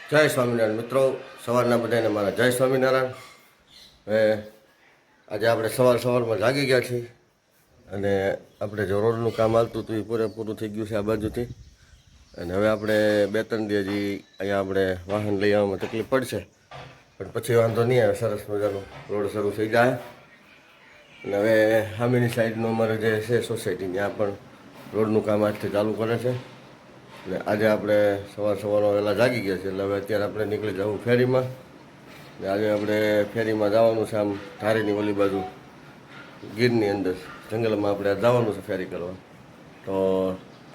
જય સ્વામિનારાયણ મિત્રો, સવારના બધાને મારા જય સ્વામિનારાયણ. હવે આજે આપણે સવારમાં જાગી ગયા છીએ અને આપણે જે રોડનું કામ હાલતું હતું એ પૂરેપૂરું થઈ ગયું છે આ બાજુથી. અને હવે આપણે 2-3 દિવસ અહીંયા આપણે વાહન લઈ આવવામાં તકલીફ પડશે, પણ પછી વાંધો નહીં આવે, સરસ મજાનો રોડ શરૂ થઈ જાય. અને હવે સામેની સાઈડનો અમારે જે છે સોસાયટી, ત્યાં પણ રોડનું કામ આજથી ચાલુ કરે છે. અને આજે આપણે સવારમાં વહેલા જાગી ગયા છે, એટલે હવે અત્યારે આપણે નીકળી જવું ફેરીમાં. ને આજે આપણે ફેરીમાં જવાનું છે, આમ ધારીની ઓલી બાજુ ગીરની અંદર જંગલમાં આપણે જવાનું છે ફેરી કરવા. તો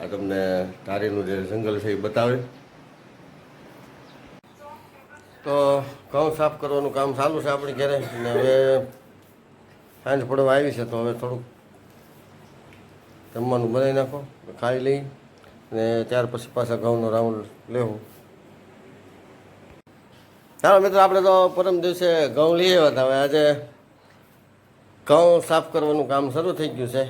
આ તમને ધારીનું જે જંગલ છે એ બતાવે. તો ઘઉં સાફ કરવાનું કામ ચાલુ છે આપણી ઘરે, અને હવે સાંજ પડવા આવી છે, તો હવે થોડુંક જમવાનું બનાવી નાખો, ખાઈ લઈ ને ત્યાર પછી પાછા ઘઉંનો રાઉન્ડ લેવું. ચાલો મિત્રો, આપણે તો પરમ દિવસે ઘઉં લઈ આવ્યા હતા. હવે આજે ઘઉં સાફ કરવાનું કામ શરૂ થઈ ગયું છે.